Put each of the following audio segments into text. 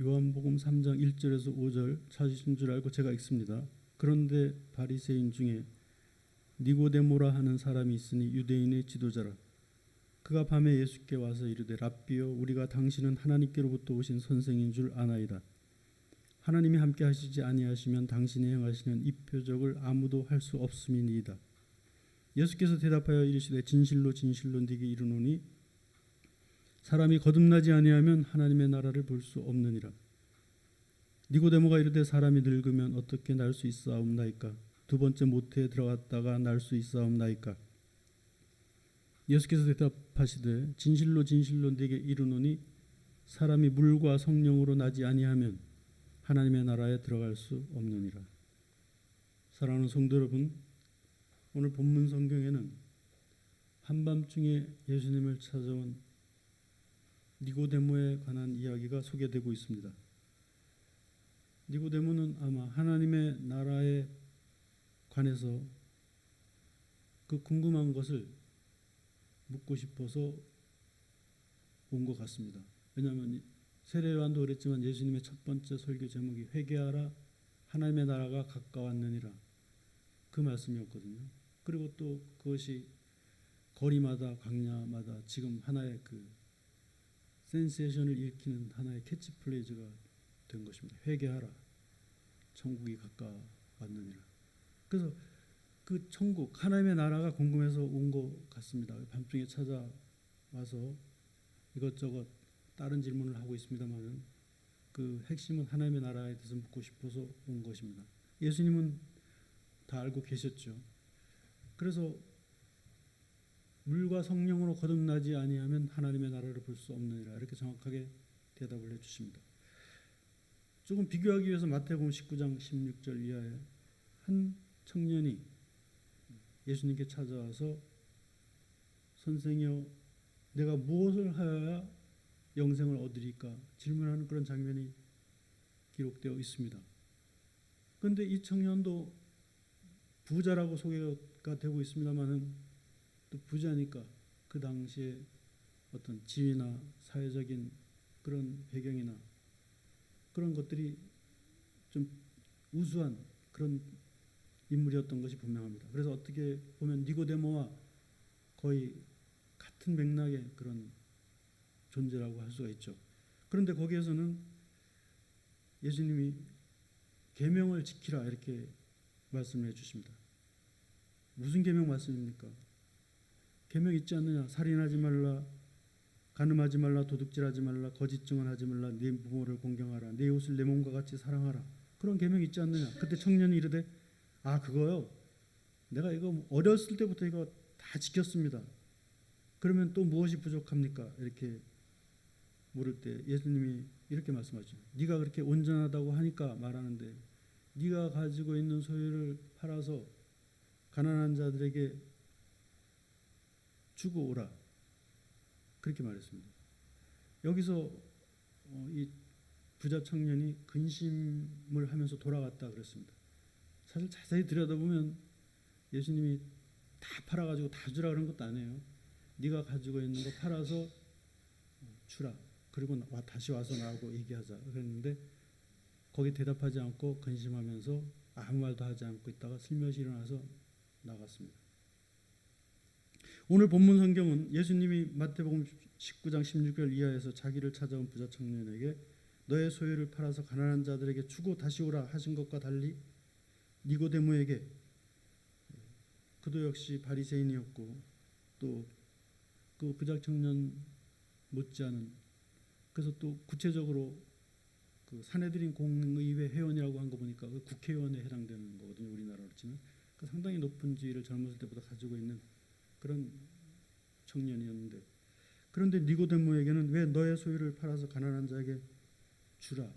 요한복음 3장 1절에서 5절 찾으신 줄 알고 제가 읽습니다. 그런데 바리새인 중에 니고데모라 하는 사람이 있으니 유대인의 지도자라. 그가 밤에 예수께 와서 이르되 랍비여 우리가 당신은 하나님께로부터 오신 선생인 줄 아나이다. 하나님이 함께 하시지 아니하시면 당신이 행하시는 이 표적을 아무도 할 수 없음이니이다. 예수께서 대답하여 이르시되 진실로 진실로 네게 이르노니 사람이 거듭나지 아니하면 하나님의 나라를 볼 수 없느니라. 니고데모가 이르되 사람이 늙으면 어떻게 날 수 있사옵나이까? 두 번째 모태에 들어갔다가 날 수 있사옵나이까? 예수께서 대답하시되 진실로 진실로 네게 이르노니 사람이 물과 성령으로 나지 아니하면 하나님의 나라에 들어갈 수 없느니라. 사랑하는 성도 여러분, 오늘 본문 성경에는 한밤중에 예수님을 찾아온 니고데모에 관한 이야기가 소개되고 있습니다. 니고데모는 아마 하나님의 나라에 관해서 그 궁금한 것을 묻고 싶어서 온 것 같습니다. 왜냐하면 세례요한도 그랬지만 예수님의 첫 번째 설교 제목이 회개하라 하나님의 나라가 가까웠느니라 그 말씀이었거든요. 그리고 또 그것이 거리마다 광야마다 지금 하나의 그 센세이션을 일으키는 하나의 캐치플레이즈가 된 것입니다. 회개하라 천국이 가까웠느니라. 그래서 그 천국 하나님의 나라가 궁금해서 온 것 같습니다. 밤중에 찾아와서 이것저것 다른 질문을 하고 있습니다만은 그 핵심은 하나님의 나라에 대해서 묻고 싶어서 온 것입니다. 예수님은 다 알고 계셨죠. 그래서 물과 성령으로 거듭나지 아니하면 하나님의 나라를 볼 수 없느니라 이렇게 정확하게 대답을 해주십니다. 조금 비교하기 위해서 마태복음 19장 16절 이하에 한 청년이 예수님께 찾아와서 선생이여 내가 무엇을 하여야 영생을 얻으리까 질문하는 그런 장면이 기록되어 있습니다. 그런데 이 청년도 부자라고 소개가 되고 있습니다만은 또 부자니까 그 당시에 어떤 지위나 사회적인 그런 배경이나 그런 것들이 좀 우수한 그런 인물이었던 것이 분명합니다. 그래서 어떻게 보면 니고데모와 거의 같은 맥락의 그런 존재라고 할 수가 있죠. 그런데 거기에서는 예수님이 계명을 지키라 이렇게 말씀을 해주십니다. 무슨 계명 말씀입니까? 계명 있지 않느냐? 살인하지 말라, 간음하지 말라, 도둑질하지 말라, 거짓 증언하지 말라, 네 부모를 공경하라, 네 이웃을 내 몸과 같이 사랑하라. 그런 계명이 있지 않느냐? 그때 청년이 이르되 아 그거요. 내가 이거 어렸을 때부터 이거 다 지켰습니다. 그러면 또 무엇이 부족합니까? 이렇게 물을 때 예수님이 이렇게 말씀하시죠. 네가 그렇게 온전하다고 하니까 말하는데 네가 가지고 있는 소유를 팔아서 가난한 자들에게 주고 오라. 그렇게 말했습니다. 여기서 이 부자 청년이 근심을 하면서 돌아갔다 그랬습니다. 사실 자세히 들여다보면 예수님이 다 팔아가지고 다 주라 그런 것도 아니에요. 네가 가지고 있는 거 팔아서 주라. 그리고 다시 와서 나하고 얘기하자 그랬는데 거기 대답하지 않고 근심하면서 아무 말도 하지 않고 있다가 슬며시 일어나서 나갔습니다. 오늘 본문 성경은 예수님이 마태복음 19장 16절 이하에서 자기를 찾아온 부자 청년에게 너의 소유를 팔아서 가난한 자들에게 주고 다시 오라 하신 것과 달리 니고데모에게 그도 역시 바리새인이었고 또 그 부자 청년 못지않은 그래서 또 구체적으로 그 사내들인 공의회 회원이라고 한 거 보니까 그 국회의원에 해당되는 거거든요. 우리나라로 치면 그 상당히 높은 지위를 젊었을 때보다 가지고 있는 그런 청년이었는데 그런데 니고데모에게는 왜 너의 소유를 팔아서 가난한 자에게 주라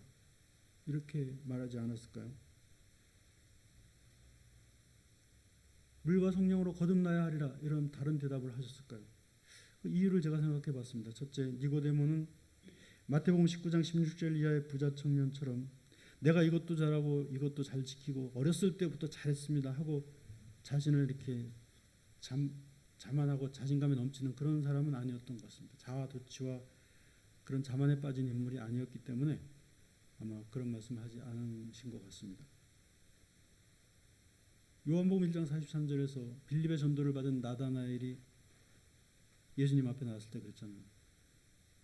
이렇게 말하지 않았을까요? 물과 성령으로 거듭나야 하리라 이런 다른 대답을 하셨을까요? 그 이유를 제가 생각해 봤습니다. 첫째, 니고데모는 마태복음 19장 16절 이하의 부자 청년처럼 내가 이것도 잘하고 이것도 잘 지키고 어렸을 때부터 잘했습니다 하고 자신을 이렇게 자만하고 자신감에 넘치는 그런 사람은 아니었던 것 같습니다. 자아도취와 그런 자만에 빠진 인물이 아니었기 때문에 아마 그런 말씀하지 않으신 것 같습니다. 요한복음 1장 43절에서 빌립의 전도를 받은 나다나엘이 예수님 앞에 나왔을 때 그랬잖아요.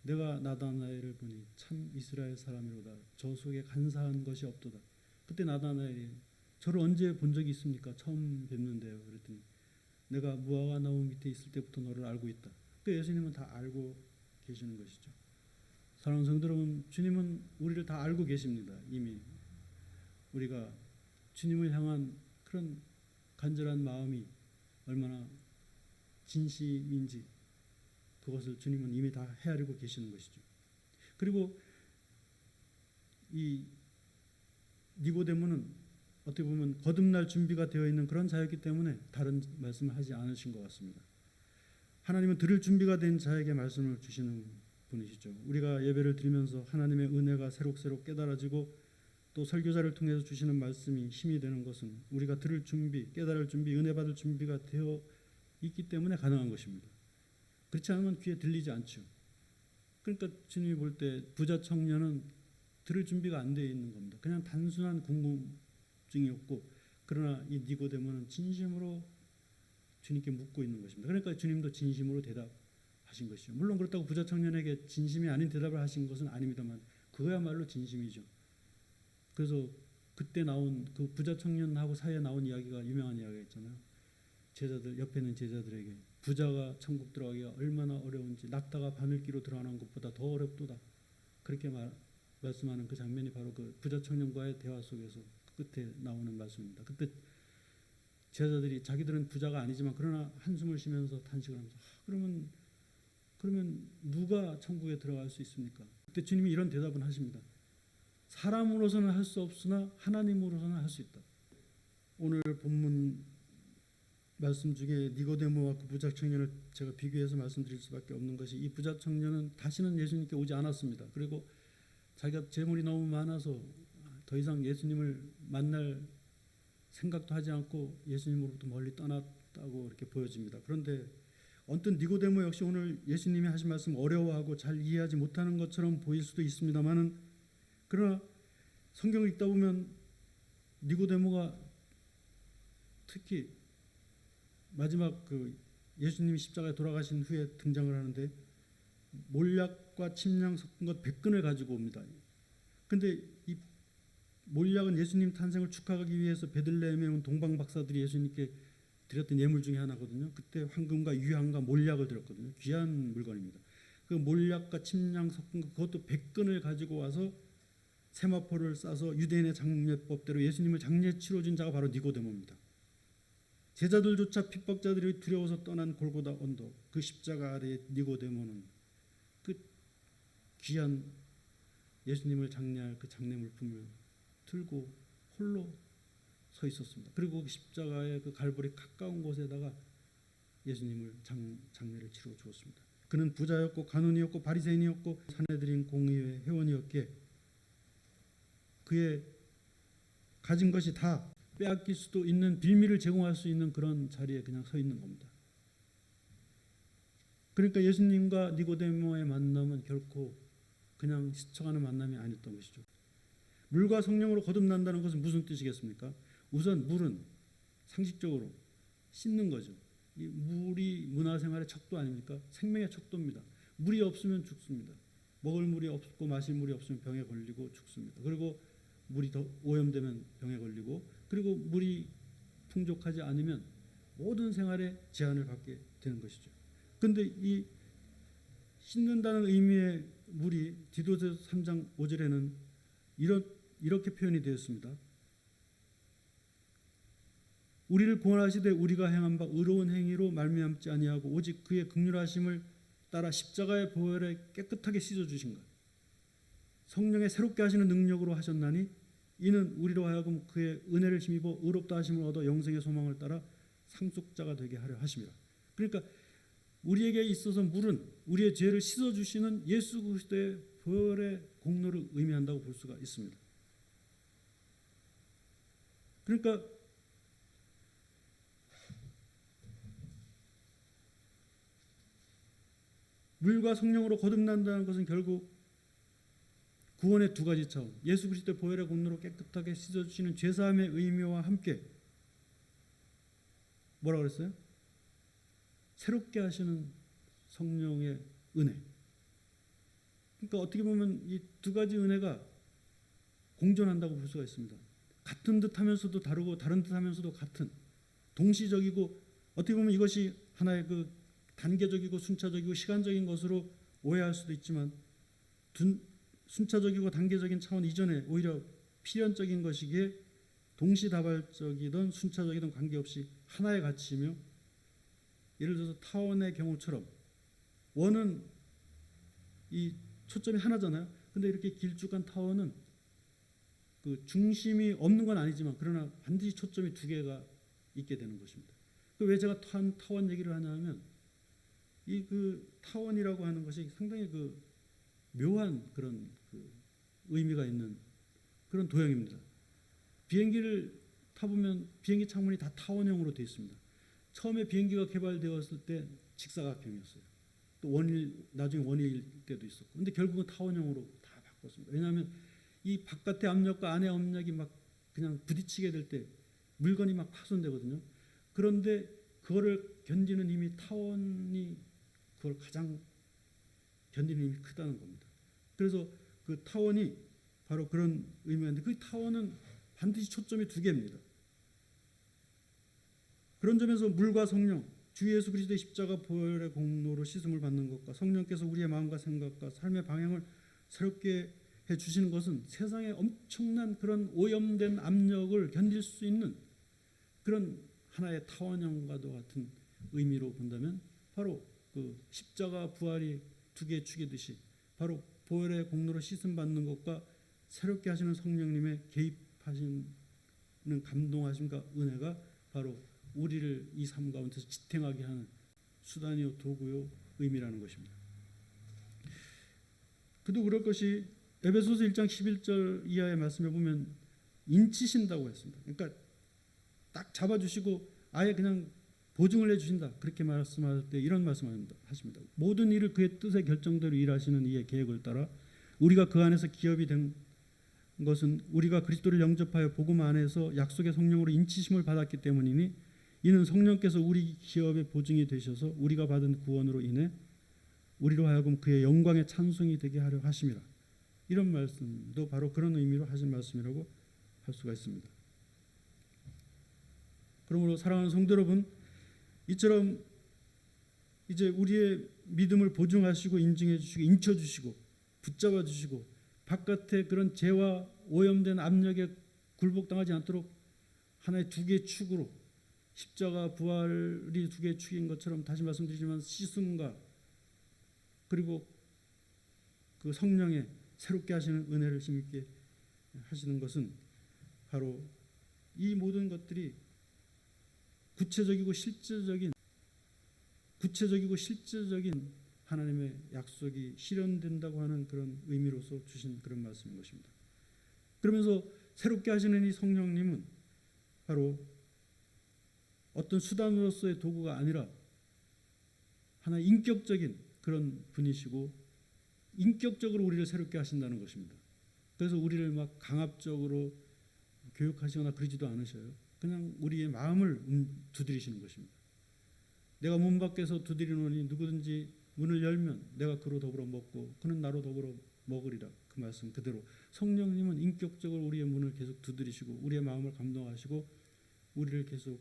내가 나다나엘을 보니 참 이스라엘 사람이로다. 저 속에 간사한 것이 없도다. 그때 나다나엘이 저를 언제 본 적이 있습니까? 처음 뵙는데요. 그랬더니 내가 무화과 나무 밑에 있을 때부터 너를 알고 있다. 그 예수님은 다 알고 계시는 것이죠. 사랑하는 성도 여러분, 주님은 우리를 다 알고 계십니다. 이미 우리가 주님을 향한 그런 간절한 마음이 얼마나 진심인지 그것을 주님은 이미 다 헤아리고 계시는 것이죠. 그리고 이 니고데모는 어떻게 보면 거듭날 준비가 되어 있는 그런 자였기 때문에 다른 말씀을 하지 않으신 것 같습니다. 하나님은 들을 준비가 된 자에게 말씀을 주시는 분이시죠. 우리가 예배를 드리면서 하나님의 은혜가 새록새록 깨달아지고 또 설교자를 통해서 주시는 말씀이 힘이 되는 것은 우리가 들을 준비, 깨달을 준비, 은혜 받을 준비가 되어 있기 때문에 가능한 것입니다. 그렇지 않으면 귀에 들리지 않죠. 그러니까 주님이 볼 때 부자 청년은 들을 준비가 안 되어 있는 겁니다. 그냥 단순한 궁금증이었고, 그러나 이 니고데모는 진심으로 주님께 묻고 있는 것입니다. 그러니까 주님도 진심으로 대답하신 것이죠. 물론 그렇다고 부자 청년에게 진심이 아닌 대답을 하신 것은 아닙니다만 그거야말로 진심이죠. 그래서 그때 나온 그 부자 청년하고 사이에 나온 이야기가 유명한 이야기가 있잖아요. 제자들 옆에 있는 제자들에게 부자가 천국 들어가기가 얼마나 어려운지 낙타가 바늘기로 들어가는 것보다 더 어렵도다. 그렇게 말씀하는 그 장면이 바로 그 부자 청년과의 대화 속에서 끝에 나오는 말씀입니다. 그때 제자들이 자기들은 부자가 아니지만 그러나 한숨을 쉬면서 탄식을 하면서 그러면 누가 천국에 들어갈 수 있습니까? 그때 주님이 이런 대답은 하십니다. 사람으로서는 할 수 없으나 하나님으로서는 할 수 있다. 오늘 본문 말씀 중에 니고데모와 그 부자 청년을 제가 비교해서 말씀드릴 수밖에 없는 것이, 이 부자 청년은 다시는 예수님께 오지 않았습니다. 그리고 자기가 재물이 너무 많아서 더 이상 예수님을 만날 생각도 하지 않고 예수님으로부터 멀리 떠났다고 이렇게 보여집니다. 그런데 언뜻 니고데모 역시 오늘 예수님이 하신 말씀 어려워하고 잘 이해하지 못하는 것처럼 보일 수도 있습니다만은, 그러나 성경을 읽다 보면 니고데모가 특히 마지막 그 예수님이 십자가에 돌아가신 후에 등장을 하는데 몰약과 침량 섞은 것 100근을 가지고 옵니다. 근데 이 몰약은 예수님 탄생을 축하하기 위해서 베들레헴에 온 동방 박사들이 예수님께 드렸던 예물 중에 하나거든요. 그때 황금과 유향과 몰약을 드렸거든요. 귀한 물건입니다. 그 몰약과 침량 섞은 것, 그것도 100근을 가지고 와서 세마포를 싸서 유대인의 장례법대로 예수님을 장례 치러준 자가 바로 니고데모입니다. 제자들조차 핍박자들이 두려워서 떠난 골고다 언덕, 그 십자가 아래에 니고데모는 그 귀한 예수님을 장례할 그 장례 물품을 들고 홀로 서 있었습니다. 그리고 그 십자가의 그 갈보리 가까운 곳에다가 예수님을 장례를 치러 주었습니다. 그는 부자였고 간운이었고 바리새인이었고 산헤드린 공의회 회원이었기에 그의 가진 것이 다 빼앗길 수도 있는, 빌미를 제공할 수 있는 그런 자리에 그냥 서 있는 겁니다. 그러니까 예수님과 니고데모의 만남은 결코 그냥 스쳐가는 만남이 아니었던 것이죠. 물과 성령으로 거듭난다는 것은 무슨 뜻이겠습니까? 우선 물은 상식적으로 씻는 거죠. 이 물이 문화생활의 척도 아닙니까? 생명의 척도입니다. 물이 없으면 죽습니다. 먹을 물이 없고 마실 물이 없으면 병에 걸리고 죽습니다. 그리고 물이 더 오염되면 병에 걸리고, 그리고 물이 풍족하지 않으면 모든 생활에 제한을 받게 되는 것이죠. 그런데 이 씻는다는 의미의 물이 디도서 3장 5절에는 이렇게 표현이 되었습니다. 우리를 구원하시되 우리가 행한 바 의로운 행위로 말미암지 아니하고 오직 그의 긍휼하심을 따라 십자가의 보혈에 깨끗하게 씻어주신 것, 성령의 새롭게 하시는 능력으로 하셨나니 이는 우리로 하여금 그의 은혜를 힘입어 의롭다 하심을 얻어 영생의 소망을 따라 상속자가 되게 하려 하심이라. 그러니까 우리에게 있어서 물은 우리의 죄를 씻어주시는 예수 그리스도의 보혈의 공로를 의미한다고 볼 수가 있습니다. 그러니까 물과 성령으로 거듭난다는 것은 결국 구원의 두 가지 차원, 예수 그리스도의 보혈의 공로로 깨끗하게 씻어주시는 죄사함의 의미와 함께 뭐라고 그랬어요? 새롭게 하시는 성령의 은혜. 그러니까 어떻게 보면 이 두 가지 은혜가 공존한다고 볼 수가 있습니다. 같은 듯 하면서도 다르고 다른 듯 하면서도 같은, 동시적이고, 어떻게 보면 이것이 하나의 그 단계적이고 순차적이고 시간적인 것으로 오해할 수도 있지만, 순차적이고 단계적인 차원 이전에 오히려 필연적인 것이기에 동시다발적이든 순차적이든 관계없이 하나의 가치이며, 예를 들어서 타원의 경우처럼 원은 이 초점이 하나잖아요. 근데 이렇게 길쭉한 타원은 그 중심이 없는 건 아니지만 그러나 반드시 초점이 두 개가 있게 되는 것입니다. 왜 제가 타원 얘기를 하냐면, 이 그 타원이라고 하는 것이 상당히 그 묘한 그런 그 의미가 있는 그런 도형입니다. 비행기를 타보면 비행기 창문이 다 타원형으로 되어 있습니다. 처음에 비행기가 개발되었을 때 직사각형이었어요. 또 나중에 원일 때도 있었고, 근데 결국은 타원형으로 다 바꿨습니다. 왜냐하면 이 바깥의 압력과 안의 압력이 막 그냥 부딪히게 될 때 물건이 막 파손되거든요. 그런데 그거를 견디는 힘이, 타원이 그걸 가장 견디는 힘이 크다는 겁니다. 그래서 그 타원이 바로 그런 의미인데, 그 타원은 반드시 초점이 두 개입니다. 그런 점에서 물과 성령, 주 예수 그리스도의 십자가 보혈의 공로로 씻음을 받는 것과 성령께서 우리의 마음과 생각과 삶의 방향을 새롭게 해주시는 것은 세상의 엄청난 그런 오염된 압력을 견딜 수 있는 그런 하나의 타원형과도 같은 의미로 본다면, 바로 그 십자가 부활이 두 개의 축이듯이 바로 보혈의 공로로 씻음 받는 것과 새롭게 하시는 성령님의 개입하시는 감동하심과 은혜가 바로 우리를 이 삶 가운데서 지탱하게 하는 수단이요 도구요 의미라는 것입니다. 그도 그럴 것이 에베소서 1장 11절 이하의 말씀에 보면 인치신다고 했습니다. 그러니까 딱 잡아주시고 아예 그냥 보증을 해주신다, 그렇게 말씀할 때 이런 말씀하십니다. 모든 일을 그의 뜻의 결정대로 일하시는 이의 계획을 따라 우리가 그 안에서 기업이 된 것은 우리가 그리스도를 영접하여 복음 안에서 약속의 성령으로 인치심을 받았기 때문이니, 이는 성령께서 우리 기업의 보증이 되셔서 우리가 받은 구원으로 인해 우리로 하여금 그의 영광의 찬송이 되게 하려 하심이라. 이런 말씀도 바로 그런 의미로 하신 말씀이라고 할 수가 있습니다. 그러므로 사랑하는 성도 여러분, 이처럼 이제 우리의 믿음을 보증하시고 인증해 주시고 인쳐 주시고 붙잡아 주시고 바깥에 그런 죄와 오염된 압력에 굴복당하지 않도록 하나의 두 개의 축으로, 십자가 부활이 두 개의 축인 것처럼 다시 말씀드리지만 씻음과 그리고 그 성령의 새롭게 하시는 은혜를 힘있게 하시는 것은 바로 이 모든 것들이 구체적이고 실제적인 하나님의 약속이 실현된다고 하는 그런 의미로서 주신 그런 말씀인 것입니다. 그러면서 새롭게 하시는 이 성령님은 바로 어떤 수단으로서의 도구가 아니라 하나의 인격적인 그런 분이시고 인격적으로 우리를 새롭게 하신다는 것입니다. 그래서 우리를 막 강압적으로 교육하시거나 그러지도 않으셔요. 그냥 우리의 마음을 두드리시는 것입니다. 내가 문 밖에서 두드리노니 누구든지 문을 열면 내가 그로 더불어 먹고 그는 나로 더불어 먹으리라. 그 말씀 그대로 성령님은 인격적으로 우리의 문을 계속 두드리시고 우리의 마음을 감동하시고 우리를 계속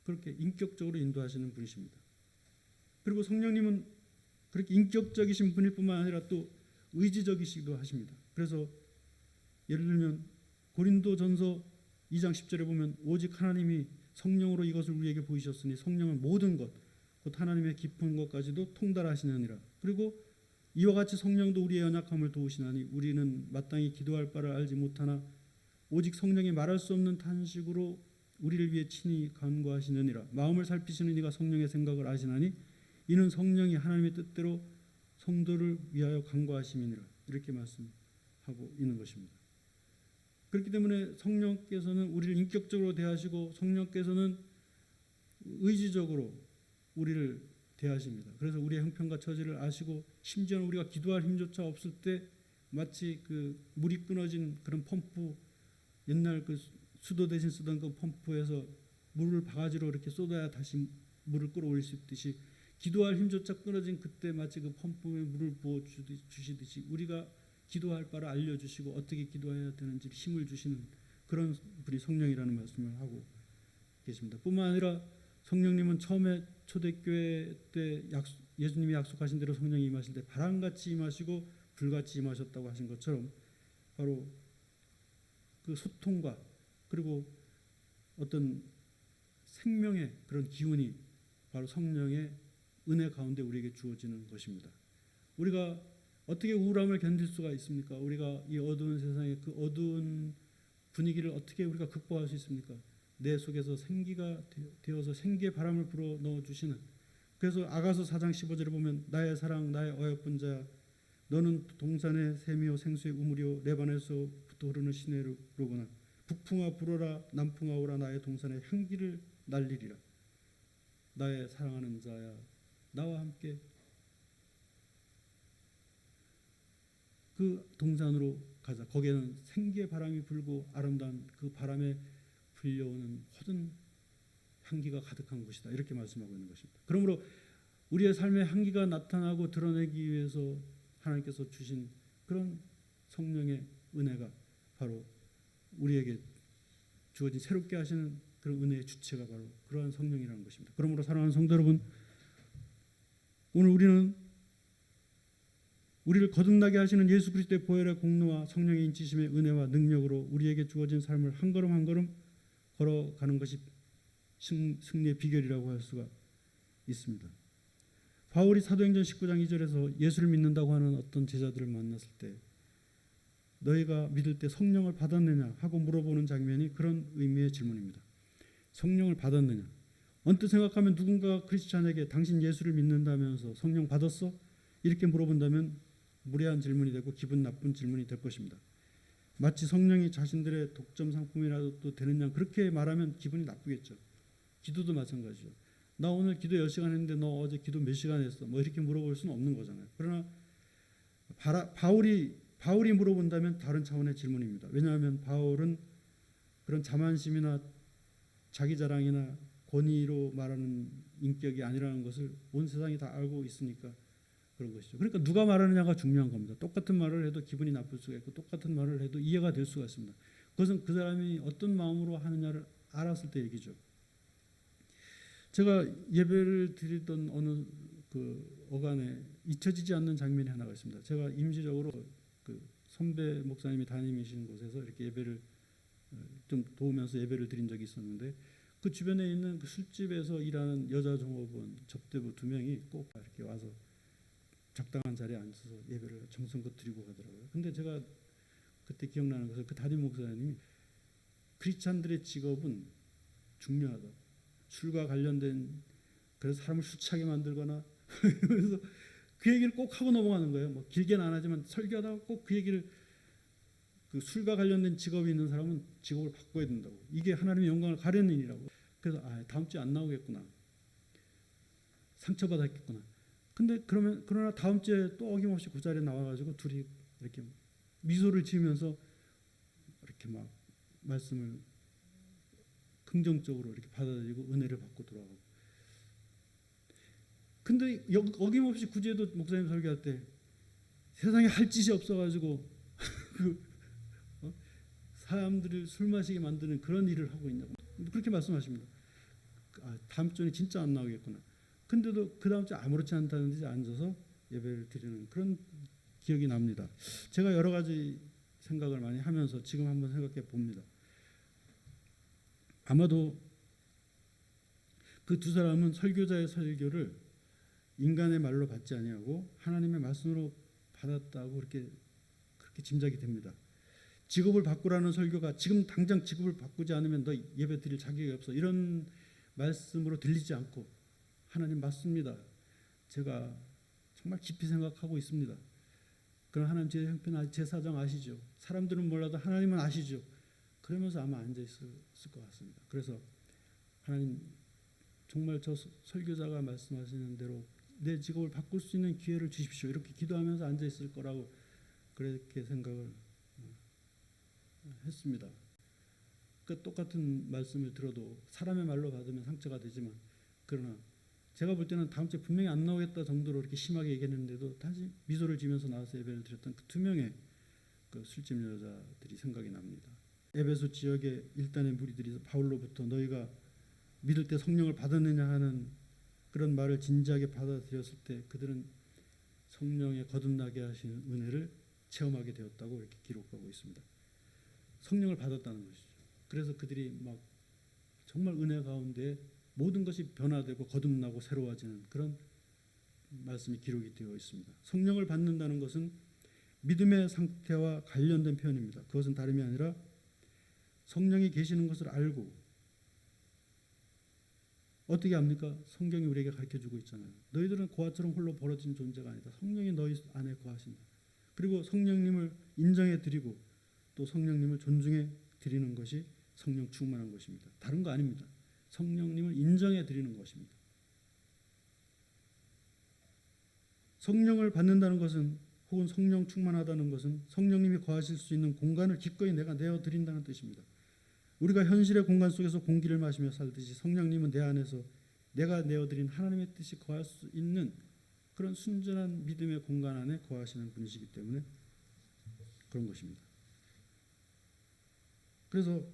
그렇게 인격적으로 인도하시는 분이십니다. 그리고 성령님은 그렇게 인격적이신 분일 뿐만 아니라 또 의지적이시기도 하십니다. 그래서 예를 들면 고린도전서 2장 10절에 보면 오직 하나님이 성령으로 이것을 우리에게 보이셨으니 성령은 모든 것 곧 하나님의 깊은 것까지도 통달하시느니라. 그리고 이와 같이 성령도 우리의 연약함을 도우시나니 우리는 마땅히 기도할 바를 알지 못하나 오직 성령이 말할 수 없는 탄식으로 우리를 위해 친히 간구하시느니라. 마음을 살피시는 이가 성령의 생각을 아시나니 이는 성령이 하나님의 뜻대로 성도를 위하여 간구하심이니라. 이렇게 말씀하고 있는 것입니다. 그렇기 때문에 성령께서는 우리를 인격적으로 대하시고 성령께서는 의지적으로 우리를 대하십니다. 그래서 우리의 형편과 처지를 아시고 심지어는 우리가 기도할 힘조차 없을 때 마치 그 물이 끊어진 그런 펌프, 옛날 그 수도 대신 쓰던 그 펌프에서 물을 바가지로 이렇게 쏟아야 다시 물을 끌어올릴 수 있듯이, 기도할 힘조차 끊어진 그때 마치 그 펌프에 물을 부어 주시듯이 우리가 기도할 바를 알려주시고 어떻게 기도해야 되는지 힘을 주시는 그런 분이 성령이라는 말씀을 하고 계십니다. 뿐만 아니라 성령님은 처음에 초대교회 때 예수님이 약속하신 대로 성령이 임하실 때 바람같이 임하시고 불같이 임하셨다고 하신 것처럼 바로 그 소통과 그리고 어떤 생명의 그런 기운이 바로 성령의 은혜 가운데 우리에게 주어지는 것입니다. 우리가 어떻게 우울함을 견딜 수가 있습니까? 우리가 이 어두운 세상의 그 어두운 분위기를 어떻게 우리가 극복할 수 있습니까? 내 속에서 생기가 되어서 생기의 바람을 불어 넣어주시는, 그래서 아가서 4장 15절에 보면 나의 사랑 나의 어여쁜 자야 너는 동산의 샘이요 생수의 우물이요 레바논에서부터 흐르는 시내로구나. 북풍아 불어라 남풍아 오라 나의 동산의 향기를 날리리라. 나의 사랑하는 자야 나와 함께 그 동산으로 가자. 거기에는 생기의 바람이 불고 아름다운 그 바람에 불려오는 모든 향기가 가득한 곳이다. 이렇게 말씀하고 있는 것입니다. 그러므로 우리의 삶의 향기가 나타나고 드러내기 위해서 하나님께서 주신 그런 성령의 은혜가 바로 우리에게 주어진 새롭게 하시는 그런 은혜의 주체가 바로 그러한 성령이라는 것입니다. 그러므로 사랑하는 성도 여러분, 오늘 우리를 거듭나게 하시는 예수 그리스도의 보혈의 공로와 성령의 인치심의 은혜와 능력으로 우리에게 주어진 삶을 한 걸음 한 걸음 걸어가는 것이 승리의 비결이라고 할 수가 있습니다. 바울이 사도행전 19장 2절에서 예수를 믿는다고 하는 어떤 제자들을 만났을 때 너희가 믿을 때 성령을 받았느냐 하고 물어보는 장면이 그런 의미의 질문입니다. 성령을 받았느냐. 언뜻 생각하면 누군가 크리스찬에게 당신 예수를 믿는다면서 성령 받았어? 이렇게 물어본다면 무례한 질문이 되고 기분 나쁜 질문이 될 것입니다. 마치 성령이 자신들의 독점 상품이라도 되는 양 그렇게 말하면 기분이 나쁘겠죠. 기도도 마찬가지죠. 나 오늘 기도 10시간 했는데 너 어제 기도 몇 시간 했어? 뭐 이렇게 물어볼 수는 없는 거잖아요. 그러나 바울이 물어본다면 다른 차원의 질문입니다. 왜냐하면 바울은 그런 자만심이나 자기 자랑이나 권위로 말하는 인격이 아니라는 것을 온 세상이 다 알고 있으니까 그런 것이죠. 그러니까 누가 말하느냐가 중요한 겁니다. 똑같은 말을 해도 기분이 나쁠 수가 있고 똑같은 말을 해도 이해가 될 수가 있습니다. 그것은 그 사람이 어떤 마음으로 하느냐를 알았을 때 얘기죠. 제가 예배를 드리던 어느 그 어간에 잊혀지지 않는 장면이 하나가 있습니다. 제가 임시적으로 그 선배 목사님이 담임이신 곳에서 이렇게 예배를 좀 도우면서 예배를 드린 적이 있었는데 그 주변에 있는 그 술집에서 일하는 여자 종업원 접대부 2명이 꼭 이렇게 와서 적당한 자리에 앉아서 예배를 정성껏 드리고 가더라고요. 근데 제가 그때 기억나는 것은 그 담임 목사님이 크리스찬들의 직업은 중요하다. 술과 관련된 그래서 사람을 술 취하게 만들거나 그래서 그 얘기를 꼭 하고 넘어가는 거예요. 뭐 길게는 안 하지만 설교하다가 꼭 그 얘기를 그 술과 관련된 직업이 있는 사람은 직업을 바꿔야 된다고. 이게 하나님의 영광을 가리는 일이라고. 그래서 다음 주에 안 나오겠구나. 상처받았겠구나. 근데 그러나 다음 주에 또 어김없이 그 자리에 나와가지고 둘이 이렇게 미소를 지으면서 이렇게 막 말씀을 긍정적으로 이렇게 받아들이고 은혜를 받고 돌아가고. 근데 어김없이 구제도 목사님 설교할 때 세상에 할 짓이 없어가지고 사람들을 술 마시게 만드는 그런 일을 하고 있냐고 그렇게 말씀하십니다. 다음 주에 진짜 안 나오겠구나. 근데도 그 다음 주에 아무렇지 않다는 듯이 앉아서 예배를 드리는 그런 기억이 납니다. 제가 여러 가지 생각을 많이 하면서 지금 한번 생각해 봅니다. 아마도 그 두 사람은 설교자의 설교를 인간의 말로 받지 아니하고 하나님의 말씀으로 받았다고 그렇게 짐작이 됩니다. 직업을 바꾸라는 설교가 지금 당장 직업을 바꾸지 않으면 너 예배 드릴 자격이 없어 이런 말씀으로 들리지 않고 하나님 맞습니다. 제가 정말 깊이 생각하고 있습니다. 그럼 하나님 제 형편 제 사정 아시죠? 사람들은 몰라도 하나님은 아시죠? 그러면서 아마 앉아 있을 것 같습니다. 그래서 하나님 정말 저 설교자가 말씀하시는 대로 내 직업을 바꿀 수 있는 기회를 주십시오. 이렇게 기도하면서 앉아 있을 거라고 그렇게 생각을 했습니다. 그 똑같은 말씀을 들어도 사람의 말로 받으면 상처가 되지만, 그러나 제가 볼 때는 다음 주에 분명히 안 나오겠다 정도로 이렇게 심하게 얘기했는데도 다시 미소를 지면서 나와서 예배를 드렸던 그 2명의 그 술집 여자들이 생각이 납니다. 에베소 지역의 일단의 무리들이 바울로부터 너희가 믿을 때 성령을 받았느냐 하는 그런 말을 진지하게 받아들였을 때 그들은 성령의 거듭나게 하시는 은혜를 체험하게 되었다고 이렇게 기록하고 있습니다. 성령을 받았다는 것이죠. 그래서 그들이 막 정말 은혜 가운데 모든 것이 변화되고 거듭나고 새로워지는 그런 말씀이 기록이 되어 있습니다. 성령을 받는다는 것은 믿음의 상태와 관련된 표현입니다. 그것은 다름이 아니라 성령이 계시는 것을 알고, 어떻게 합니까? 성경이 우리에게 가르쳐주고 있잖아요. 너희들은 고아처럼 홀로 벌어진 존재가 아니다. 성령이 너희 안에 거하신다. 그리고 성령님을 인정해 드리고 또 성령님을 존중해 드리는 것이 성령 충만한 것입니다. 다른 거 아닙니다. 성령님을 인정해 드리는 것입니다. 성령을 받는다는 것은, 혹은 성령 충만하다는 것은 성령님이 거하실 수 있는 공간을 기꺼이 내가 내어드린다는 뜻입니다. 우리가 현실의 공간 속에서 공기를 마시며 살듯이 성령님은 내 안에서 내가 내어드린 하나님의 뜻이 거할 수 있는 그런 순전한 믿음의 공간 안에 거하시는 분이시기 때문에 그런 것입니다. 그래서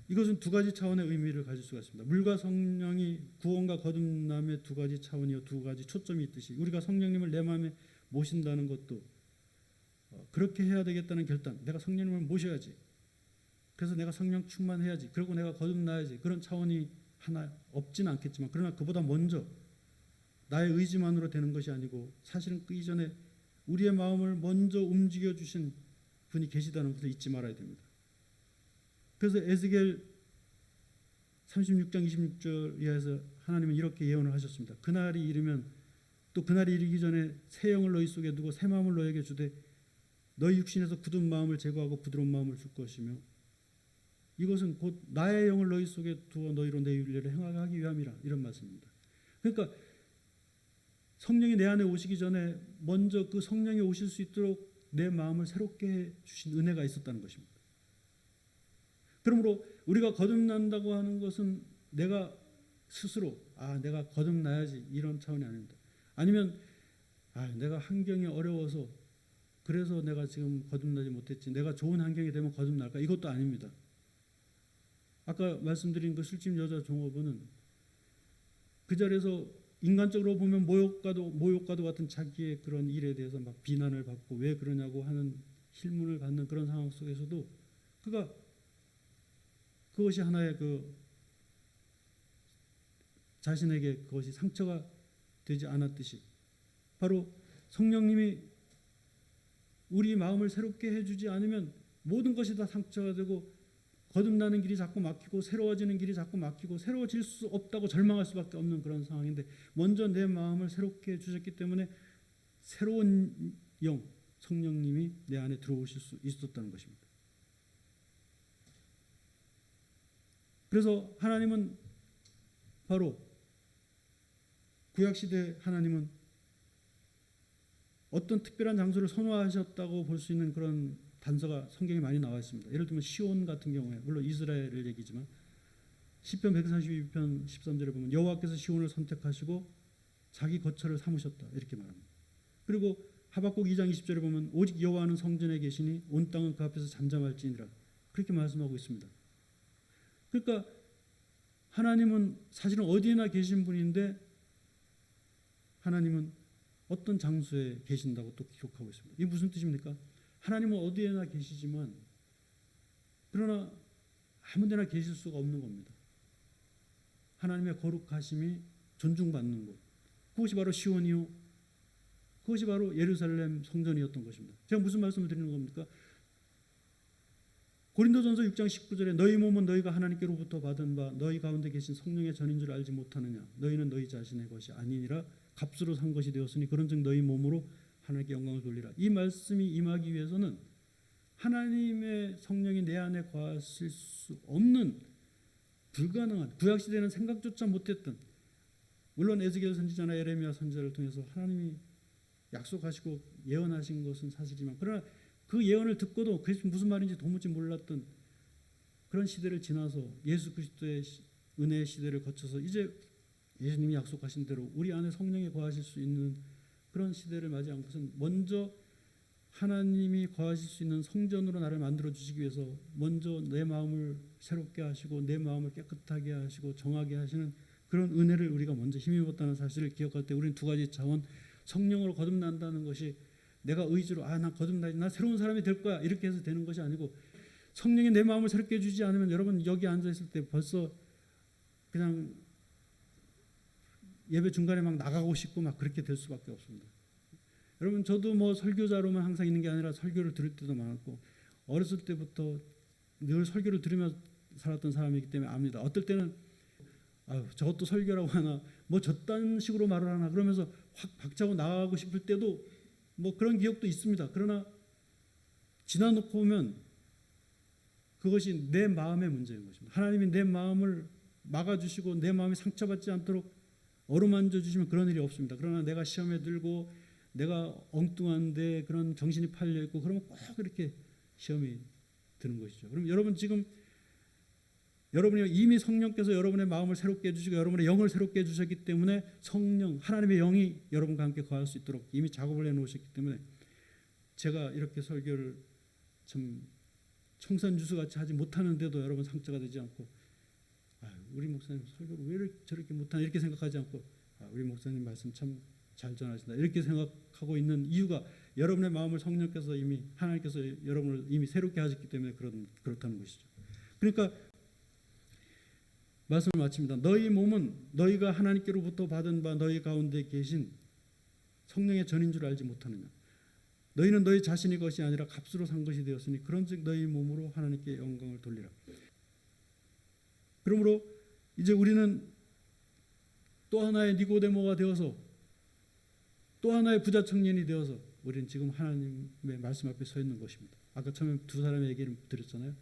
이것은 2가지 차원의 의미를 가질 수가 있습니다. 물과 성령이 구원과 거듭남의 2가지 차원이요 2가지 초점이 있듯이 우리가 성령님을 내 마음에 모신다는 것도 그렇게 해야 되겠다는 결단, 내가 성령님을 모셔야지, 그래서 내가 성령 충만해야지, 그리고 내가 거듭나야지, 그런 차원이 하나 없지는 않겠지만, 그러나 그보다 먼저 나의 의지만으로 되는 것이 아니고 사실은 그 이전에 우리의 마음을 먼저 움직여 주신 분이 계시다는 것을 잊지 말아야 됩니다. 그래서 에스겔 36장 26절 이하에서 하나님은 이렇게 예언을 하셨습니다. 그날이 이르면, 또 그날이 이르기 전에 새 영을 너희 속에 두고 새 마음을 너에게 주되 너희 육신에서 굳은 마음을 제거하고 부드러운 마음을 줄 것이며 이것은 곧 나의 영을 너희 속에 두어 너희로 내 윤례를 행하기 위함이라, 이런 말씀입니다. 그러니까 성령이 내 안에 오시기 전에 먼저 그 성령이 오실 수 있도록 내 마음을 새롭게 해 주신 은혜가 있었다는 것입니다. 그러므로 우리가 거듭난다고 하는 것은 내가 스스로 내가 거듭나야지 이런 차원이 아닙니다. 아니면 내가 환경이 어려워서 그래서 내가 지금 거듭나지 못했지, 내가 좋은 환경이 되면 거듭날까, 이것도 아닙니다. 아까 말씀드린 그 술집 여자 종업원은 그 자리에서 인간적으로 보면 모욕과도 같은 자기의 그런 일에 대해서 막 비난을 받고 왜 그러냐고 하는 힐문을 받는 그런 상황 속에서도 그것이 하나의 자신에게 그것이 상처가 되지 않았듯이, 바로 성령님이 우리 마음을 새롭게 해주지 않으면 모든 것이 다 상처가 되고 거듭나는 길이 자꾸 막히고 새로워지는 길이 자꾸 막히고 새로워질 수 없다고 절망할 수밖에 없는 그런 상황인데, 먼저 내 마음을 새롭게 해주셨기 때문에 새로운 영, 성령님이 내 안에 들어오실 수 있었다는 것입니다. 그래서 하나님은, 바로 구약시대 하나님은 어떤 특별한 장소를 선호하셨다고 볼 수 있는 그런 단서가 성경에 많이 나와 있습니다. 예를 들면 시온 같은 경우에, 물론 이스라엘을 얘기지만 시편 132편 13절에 보면 여호와께서 시온을 선택하시고 자기 거처를 삼으셨다, 이렇게 말합니다. 그리고 하박국 2장 20절에 보면 오직 여호와는 성전에 계시니 온 땅은 그 앞에서 잠잠할지니라, 그렇게 말씀하고 있습니다. 그러니까 하나님은 사실은 어디에나 계신 분인데 하나님은 어떤 장소에 계신다고 또 기록하고 있습니다. 이게 무슨 뜻입니까? 하나님은 어디에나 계시지만 그러나 아무 데나 계실 수가 없는 겁니다. 하나님의 거룩하심이 존중받는 곳, 그것이 바로 시온이요, 그것이 바로 예루살렘 성전이었던 것입니다. 제가 무슨 말씀을 드리는 겁니까? 고린도전서 6장 19절에 너희 몸은 너희가 하나님께로부터 받은 바 너희 가운데 계신 성령의 전인 줄 알지 못하느냐, 너희는 너희 자신의 것이 아니니라 값으로 산 것이 되었으니 그런즉 너희 몸으로 하나님께 영광을 돌리라. 이 말씀이 임하기 위해서는 하나님의 성령이 내 안에 거하실 수 없는, 불가능한, 구약시대는 생각조차 못했던, 물론 에스겔 선지자나 예레미야 선지자를 통해서 하나님이 약속하시고 예언하신 것은 사실이지만 그러나 그 예언을 듣고도 그게 무슨 말인지 도무지 몰랐던 그런 시대를 지나서 예수 그리스도의 은혜의 시대를 거쳐서 이제 예수님이 약속하신 대로 우리 안에 성령이 거하실 수 있는 그런 시대를 맞이한 것은 먼저 하나님이 거하실 수 있는 성전으로 나를 만들어 주시기 위해서 먼저 내 마음을 새롭게 하시고 내 마음을 깨끗하게 하시고 정하게 하시는 그런 은혜를 우리가 먼저 힘입었다는 사실을 기억할 때 우리는 두 가지 차원, 성령으로 거듭난다는 것이 내가 의지로 나 거듭나지, 나 새로운 사람이 될 거야 이렇게 해서 되는 것이 아니고 성령이 내 마음을 새롭게 해주지 않으면 여러분 여기 앉아 있을 때 벌써 그냥 예배 중간에 막 나가고 싶고 막 그렇게 될 수밖에 없습니다. 여러분 저도 뭐 설교자로만 항상 있는 게 아니라 설교를 들을 때도 많았고 어렸을 때부터 늘 설교를 들으며 살았던 사람이기 때문에 압니다. 어떨 때는 저것도 설교라고 하나 뭐 저딴 식으로 말을 하나 그러면서 확 박차고 나가고 싶을 때도 뭐 그런 기억도 있습니다. 그러나 지나놓고 보면 그것이 내 마음의 문제인 것입니다. 하나님이 내 마음을 막아주시고 내 마음이 상처받지 않도록 어루만져 주시면 그런 일이 없습니다. 그러나 내가 시험에 들고 내가 엉뚱한데 그런 정신이 팔려 있고 그러면 꼭 이렇게 시험이 드는 것이죠. 그럼 여러분 지금 여러분이 이미 성령께서 여러분의 마음을 새롭게 해주시고 여러분의 영을 새롭게 해주셨기 때문에 성령 하나님의 영이 여러분과 함께 거할 수 있도록 이미 작업을 해놓으셨기 때문에 제가 이렇게 설교를 참 청산주수같이 하지 못하는데도 여러분 상처가 되지 않고 우리 목사님 설교를 왜 저렇게 못하나 이렇게 생각하지 않고 우리 목사님 말씀 참 잘 전하신다 이렇게 생각하고 있는 이유가 여러분의 마음을 성령께서 이미 하나님께서 여러분을 이미 새롭게 하셨기 때문에 그렇다는 것이죠. 그러니까 말씀을 마칩니다. 너희 몸은 너희가 하나님께로부터 받은 바 너희 가운데 계신 성령의 전인 줄 알지 못하느냐. 너희는 너희 자신의 것이 아니라 값으로 산 것이 되었으니 그런즉 너희 몸으로 하나님께 영광을 돌리라. 그러므로 이제 우리는 또 하나의 니고데모가 되어서 또 하나의 부자 청년이 되어서 우리는 지금 하나님의 말씀 앞에 서 있는 것입니다. 아까 처음에 두 사람의 얘기를 드렸잖아요.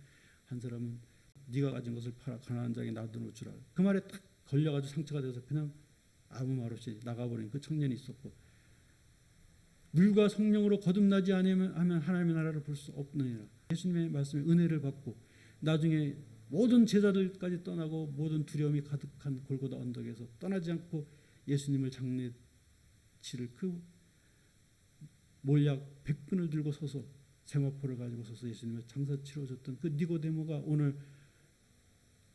한 사람은 네가 가진 것을 팔아 가난한 자에게 놔두어 주라. 그 말에 딱 걸려가지고 상처가 돼서 그냥 아무 말 없이 나가버린 그 청년이 있었고 물과 성령으로 거듭나지 않으면 하나님의 나라를 볼 수 없느니라. 예수님의 말씀에 은혜를 받고 나중에 모든 제자들까지 떠나고 모든 두려움이 가득한 골고다 언덕에서 떠나지 않고 예수님을 장례 치를 그 몰약 100근을 들고 서서 세마포를 가지고 서서 예수님을 장사 치러줬던 그 니고데모가 오늘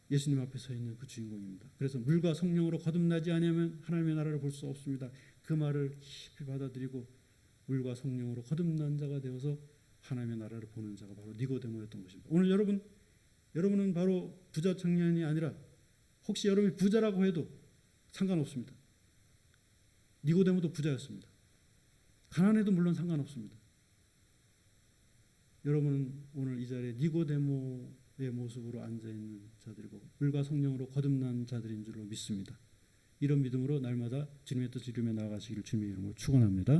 예수님 앞에 서 있는 그 주인공입니다. 그래서 물과 성령으로 거듭나지 않으면 하나님의 나라를 볼 수 없습니다. 그 말을 깊이 받아들이고 물과 성령으로 거듭난 자가 되어서 하나님의 나라를 보는 자가 바로 니고데모였던 것입니다. 오늘 여러분은 바로 부자 청년이 아니라 혹시 여러분이 부자라고 해도 상관없습니다. 니고데모도 부자였습니다. 가난해도 물론 상관없습니다. 여러분은 오늘 이 자리에 니고데모의 모습으로 앉아있는 자들이고 물과 성령으로 거듭난 자들인 줄로 믿습니다. 이런 믿음으로 날마다 주님의 뜻을 이루며 나아가시기를 주님의 이름으로 축원합니다.